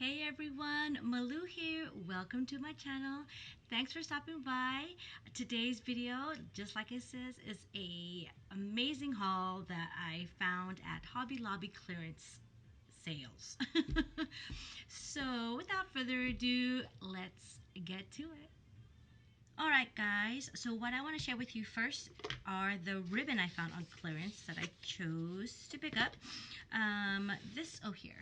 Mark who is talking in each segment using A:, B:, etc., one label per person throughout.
A: Hey everyone, Malu here. Welcome to my channel. Thanks for stopping by. Today's video, just like it says, is a amazing haul that I found at Hobby Lobby clearance sales. So without further ado, let's get to it. Alright guys, so what I want to share with you first are the ribbon I found on clearance that I chose to pick up. Here.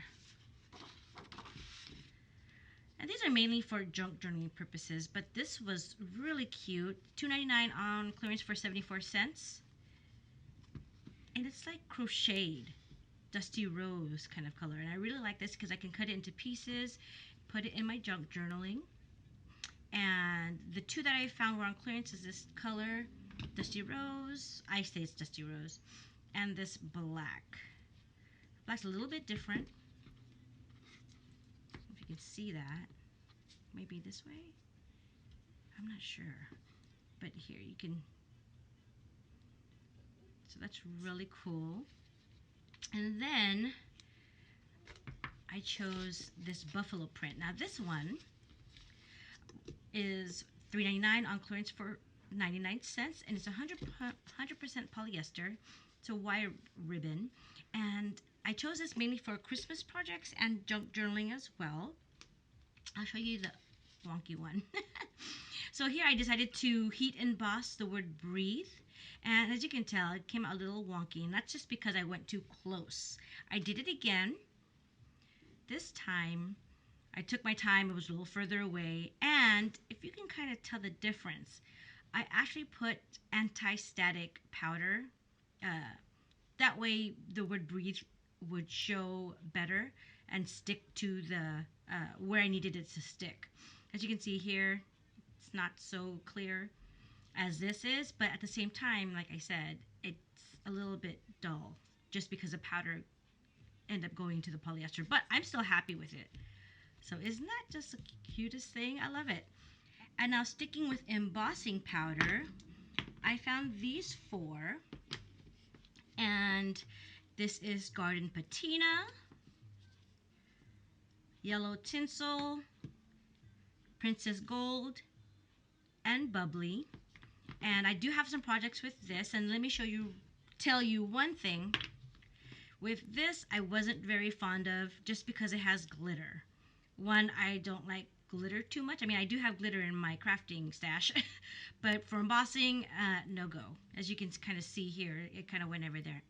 A: And these are mainly for junk journaling purposes, but this was really cute. $2.99 on clearance for 74 cents. And it's like crocheted, dusty rose kind of color. And I really like this because I can cut it into pieces, put it in my junk journaling. And the two that I found were on clearance is this color, dusty rose. I say it's dusty rose. And this black. Black's a little bit different. If you can see that. Maybe this way? I'm not sure. But here you can. So that's really cool. And then I chose this buffalo print. Now this one is $3.99 on clearance for 99 cents. And it's 100% polyester. It's a wire ribbon. And I chose this mainly for Christmas projects and junk journaling as well. I'll show you the wonky one. So here I decided to heat emboss the word breathe. And as you can tell, it came out a little wonky. And that's just because I went too close. I did it again. This time, I took my time. It was a little further away. And if you can kind of tell the difference, I actually put anti-static powder. That way the word breathe would show better and stick to the where I needed it to stick. As you can see here, it's not so clear as this is, but at the same time, like I said, it's a little bit dull just because the powder ended up going to the polyester, but I'm still happy with it. So isn't that just the cutest thing? I love it. And now sticking with embossing powder, I found these four, and this is Garden Patina, Yellow Tinsel, Princess Gold, and Bubbly. And I do have some projects with this, and let me tell you one thing. With this, I wasn't very fond of just because it has glitter. One, I don't like glitter too much. I mean, I do have glitter in my crafting stash, but for embossing, no go. As you can kind of see here, it kind of went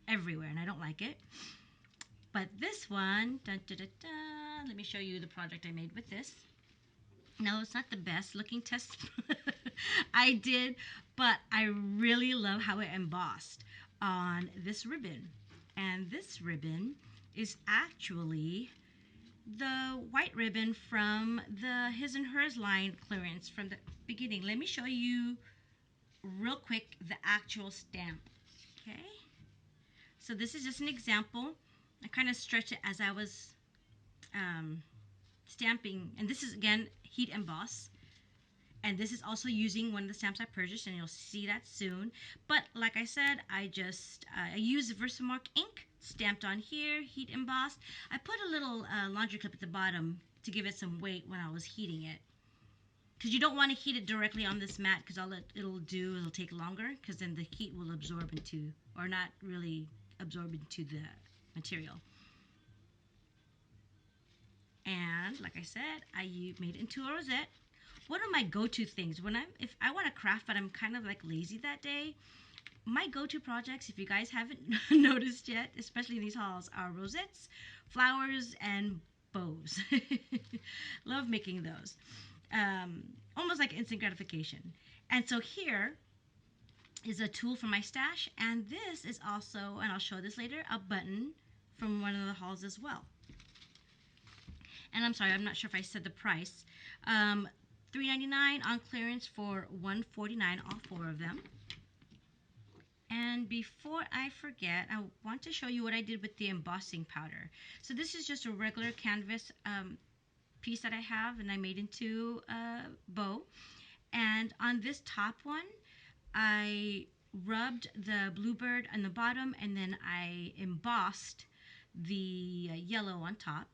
A: everywhere, and I don't like it. But this one, dun, dun, dun, dun, let me show you the project I made with this. No, it's not the best looking test I did, but I really love how it embossed on this ribbon. And this ribbon is actually the white ribbon from the His and Hers line clearance from the beginning. Let me show you real quick the actual stamp. Okay, so this is just an example. I kind of stretched it as I was stamping, and this is again heat emboss, and this is also using one of the stamps I purchased, and you'll see that soon. But like I said, I used Versamark ink, stamped on here, heat embossed. I put a little laundry clip at the bottom to give it some weight when I was heating it, because you don't want to heat it directly on this mat, because all it'll take longer, because then the heat will absorb into, or not really absorb into the material. And like I said, I made it into a rosette. One of my go-to things if I want to craft but I'm kind of like lazy that day, my go-to projects, if you guys haven't noticed yet, especially in these hauls, are rosettes, flowers, and bows. Love making those. Almost like instant gratification. And so here is a tool from my stash, and this is also, and I'll show this later, a button from one of the hauls as well. And I'm sorry, I'm not sure if I said the price. $3.99 on clearance for $1.49, all four of them. And before I forget, I want to show you what I did with the embossing powder. So this is just a regular canvas piece that I have, and I made into a bow. And on this top one, I rubbed the bluebird on the bottom, and then I embossed the yellow on top.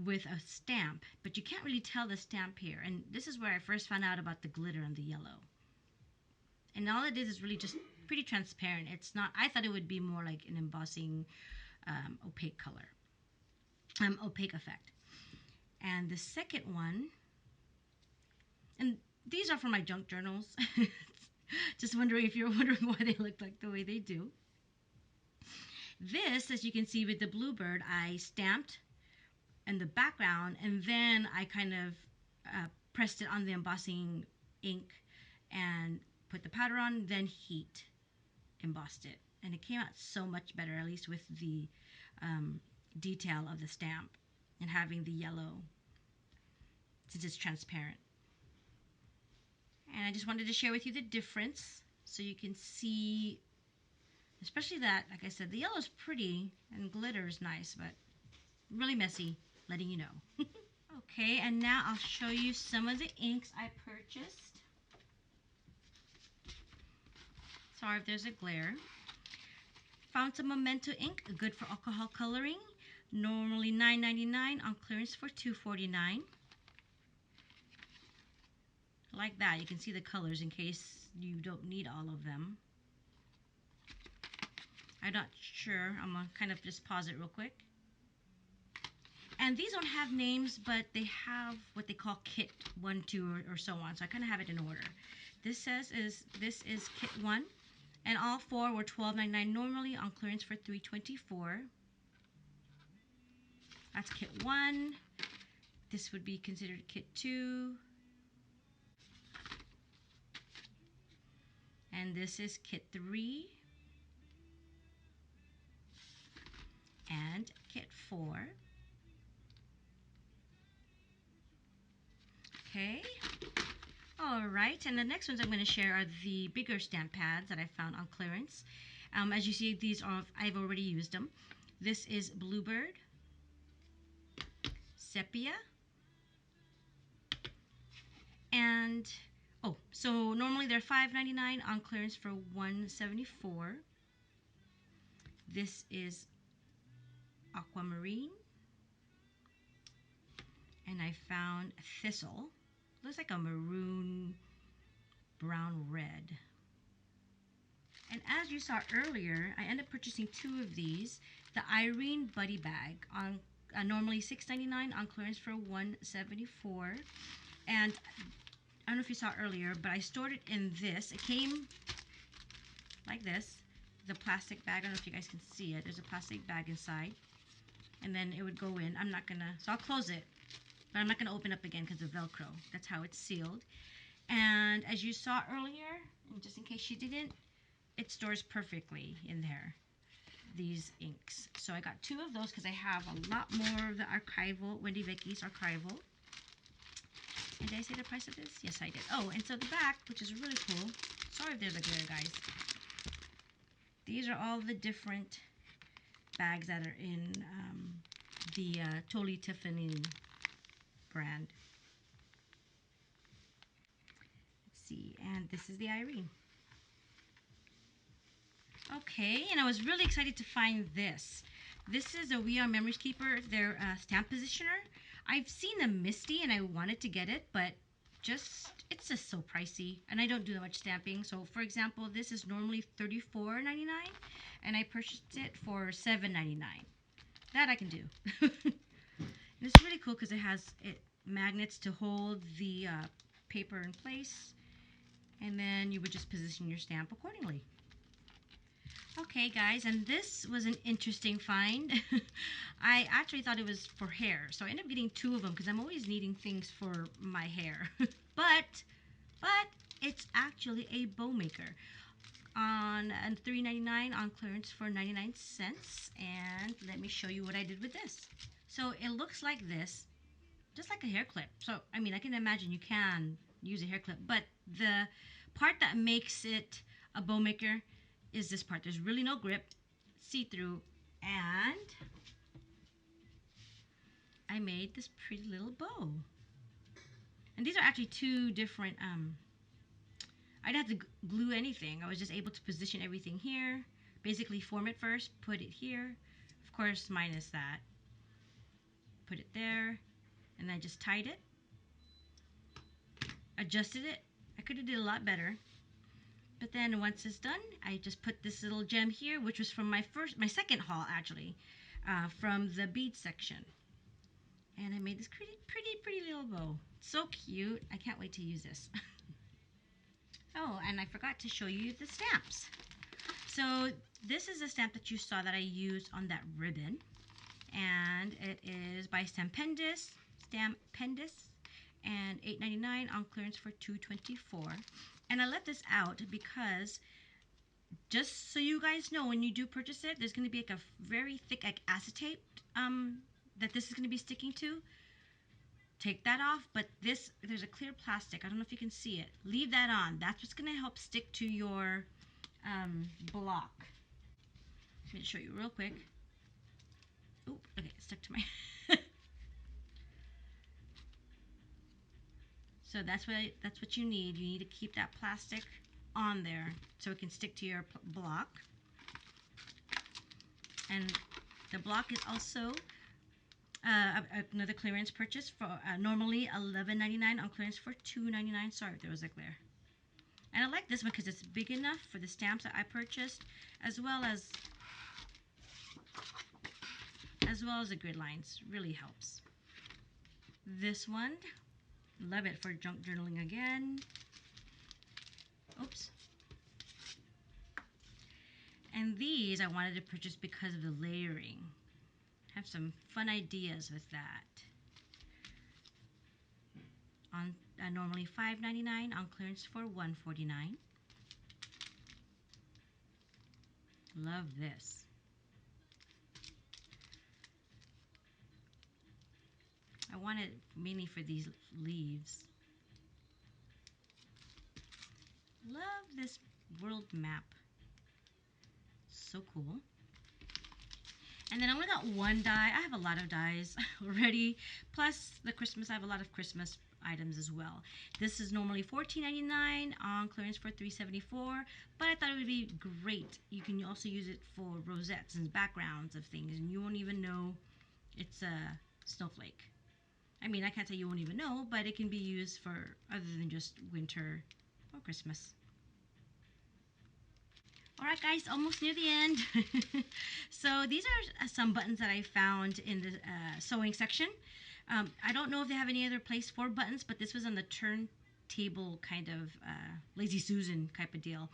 A: with a stamp, but you can't really tell the stamp here. And this is where I first found out about the glitter and the yellow. And all it is really just pretty transparent. It's not, I thought it would be more like an embossing opaque color, opaque effect. And the second one, and these are from my junk journals. Just wondering if you're wondering why they look like the way they do. This, as you can see with the bluebird, I stamped in the background, and then I kind of pressed it on the embossing ink and put the powder on, then heat embossed it. And it came out so much better, at least with the detail of the stamp and having the yellow, since it's transparent. And I just wanted to share with you the difference so you can see, especially that, like I said, the yellow is pretty and glitter is nice, but really messy, letting you know. Okay, and now I'll show you some of the inks I purchased. Sorry if there's a glare. Found some Memento ink, good for alcohol coloring. Normally $9.99, on clearance for $2.49. Like that, you can see the colors in case you don't need all of them. I'm not sure. I'm gonna kind of just pause it real quick. And these don't have names, but they have what they call kit 1, 2, or so on. So I kind of have it in order. This is kit 1, and all 4 were $12.99 normally, on clearance for $3.24. That's kit 1. This would be considered kit 2. And this is kit 3 and kit 4. Okay. All right. And the next ones I'm going to share are the bigger stamp pads that I found on clearance. As you see, these are, I've already used them. This is Bluebird, Sepia, and oh, so normally they're $5.99, on clearance for $1.74. This is Aquamarine. And I found Thistle. Looks like a maroon, brown, red. And as you saw earlier, I ended up purchasing 2 of these. The Irene Buddy Bag, on normally $6.99, on clearance for $1.74. And I don't know if you saw earlier, but I stored it in this. It came like this, the plastic bag. I don't know if you guys can see it. There's a plastic bag inside. And then it would go in. I'm not gonna, so I'll close it. But I'm not gonna open up again because of Velcro. That's how it's sealed. And as you saw earlier, and just in case you didn't, it stores perfectly in there, these inks. So I got 2 of those because I have a lot more of the archival, Wendy Vicky's archival. And did I say the price of this? Yes, I did. Oh, and so the back, which is really cool. Sorry if there's a glare, guys. These are all the different bags that are in the Totally Tiffany brand. Let's see, and this is the Irene. Okay, and I was really excited to find this. This is a We Are Memories Keeper, their stamp positioner. I've seen the Misty and I wanted to get it, but it's just so pricey, and I don't do that much stamping. So for example, this is normally $34.99, and I purchased it for $7.99. That I can do. And it's really cool because it has magnets to hold the paper in place, and then you would just position your stamp accordingly. Okay, guys, and this was an interesting find. I actually thought it was for hair, so I ended up getting 2 of them because I'm always needing things for my hair. but it's actually a bow maker on $3.99, on clearance for 99 cents. And let me show you what I did with this. So it looks like this, just like a hair clip. So I mean, I can imagine you can use a hair clip, but the part that makes it a bow maker is this part. There's really no grip, see-through, and I made this pretty little bow. And these are actually 2 different, I didn't have to glue anything. I was just able to position everything here, basically form it first, put it here, of course minus that. put it there, and I just tied it, adjusted it. I could have did a lot better. But then once it's done, I just put this little gem here, which was from my second haul actually, from the bead section. And I made this pretty little bow. So cute. I can't wait to use this. Oh, and I forgot to show you the stamps. So this is a stamp that you saw that I used on that ribbon. And it is by Stampendous, and $8.99 on clearance for $2.24. And I left this out because, just so you guys know, when you do purchase it, there's going to be like a very thick like acetate that this is going to be sticking to. Take that off, but there's a clear plastic. I don't know if you can see it. Leave that on. That's what's going to help stick to your block. Let me show you real quick. Oh, okay, it stuck to my... So that's what you need. You need to keep that plastic on there so it can stick to your block. And the block is also another clearance purchase for normally $11.99 on clearance for $2.99. Sorry if there was a glare. And I like this one because it's big enough for the stamps that I purchased, as well as the grid lines. Really helps. This one, love it for junk journaling again. Oops. And these I wanted to purchase because of the layering. Have some fun ideas with that. On normally $5.99 on clearance for $1.49. Love this. I want it mainly for these leaves. Love this world map. So cool. And then I only got one die. I have a lot of dies already. Plus the Christmas, I have a lot of Christmas items as well. This is normally $14.99 on clearance for $3.74, but I thought it would be great. You can also use it for rosettes and backgrounds of things, and you won't even know it's a snowflake. I mean, I can't say you won't even know, but it can be used for other than just winter or Christmas. Alright guys, almost near the end. So these are some buttons that I found in the sewing section. I don't know if they have any other place for buttons, but this was on the turntable kind of Lazy Susan type of deal.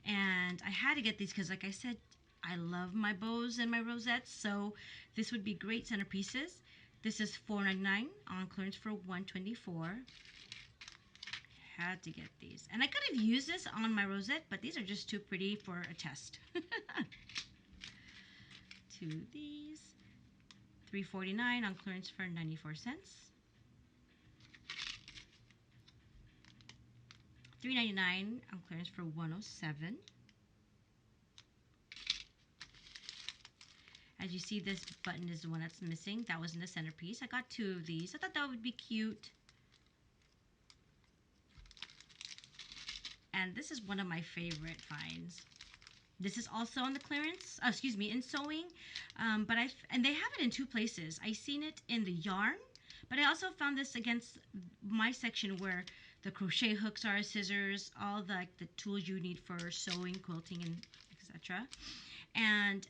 A: And I had to get these because, like I said, I love my bows and my rosettes, so this would be great centerpieces. This is $4.99 on clearance for $1.24. Had to get these. And I could have used this on my rosette, but these are just too pretty for a test. To these. $3.49 on clearance for 94 cents. $3.99 on clearance for $107. As you see, this button is the one that's missing. That was in the centerpiece. I got two of these. I thought that would be cute. And this is one of my favorite finds. This is also on the clearance, in sewing, and they have it in two places. I seen it in the yarn, but I also found this against my section where the crochet hooks are, scissors, all the tools you need for sewing, quilting, and etc. And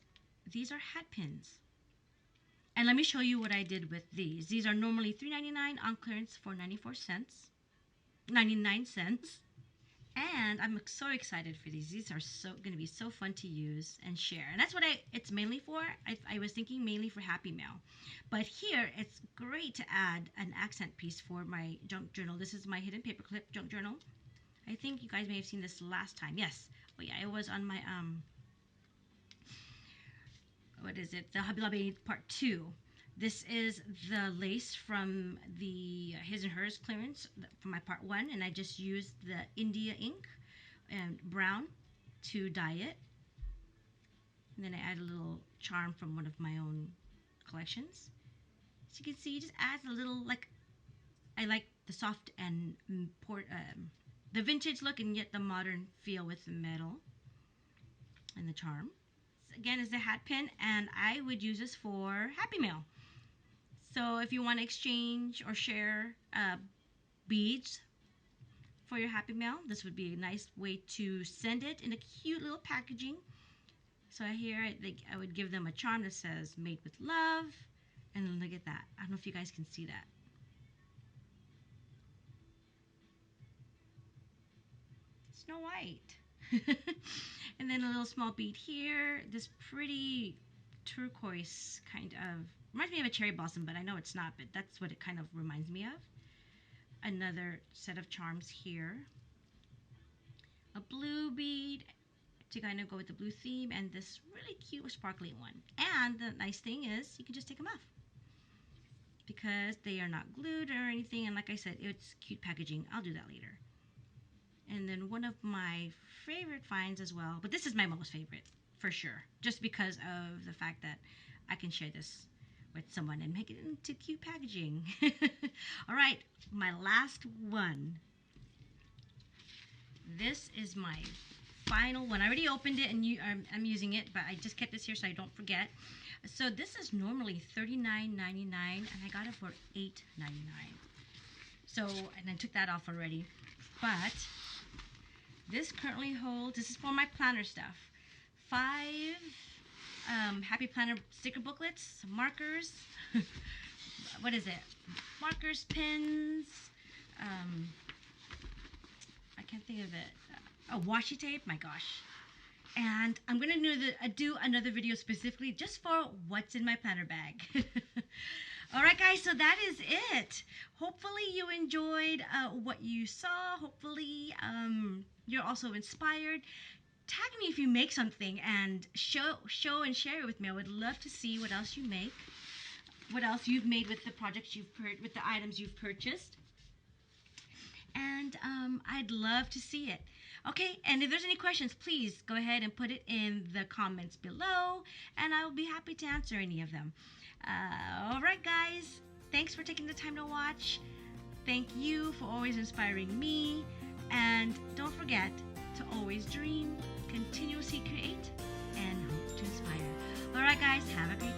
A: these are hat pins. And let me show you what I did with these. These are normally $3.99 on clearance for 99 cents. And I'm so excited for these. These are going to be so fun to use and share. And that's what it's mainly for. I was thinking mainly for Happy Mail. But here, it's great to add an accent piece for my junk journal. This is my hidden paperclip junk journal. I think you guys may have seen this last time. Yes. Oh yeah, it was on my, what is it? The Hobby Lobby Part 2. This is the lace from the His and Hers clearance from my Part 1, and I just used the India ink and brown to dye it. And then I add a little charm from one of my own collections. As you can see, it just adds a little, I like the soft and the vintage look and yet the modern feel with the metal and the charm. Again, is the hat pin, and I would use this for Happy Mail. So if you want to exchange or share beads for your Happy Mail, this would be a nice way to send it in a cute little packaging. So here I would give them a charm that says "Made with Love," and look at that. I don't know if you guys can see that. Snow White. And then a little small bead here. This pretty turquoise kind of reminds me of a cherry blossom, but I know it's not, but that's what it kind of reminds me of. Another set of charms here. A blue bead to kind of go with the blue theme, and this really cute sparkly one. And the nice thing is you can just take them off because they are not glued or anything, and like I said, it's cute packaging. I'll do that later. And then one of my favorite finds as well, but this is my most favorite for sure, just because of the fact that I can share this with someone and make it into cute packaging. All right, my last one. This is my final one. I already opened it and I'm using it, but I just kept this here so I don't forget. So this is normally $39.99 and I got it for $8.99. So, and I took that off already. But this currently holds, this is for my planner stuff, 5 Happy Planner sticker booklets, markers, what is it? Markers, pens, I can't think of it. Washi tape, my gosh. And I'm going to do another video specifically just for what's in my planner bag. All right, guys, so that is it. Hopefully you enjoyed what you saw. Hopefully you're also inspired. Tag me if you make something and show and share it with me. I would love to see what else you make, what else you've made with the projects with the items you've purchased. And I'd love to see it. Okay, and if there's any questions, please go ahead and put it in the comments below, and I will be happy to answer any of them. All right, guys, thanks for taking the time to watch. Thank you for always inspiring me, and don't forget to always dream, continuously create, and hope to inspire. All right, guys, have a great day.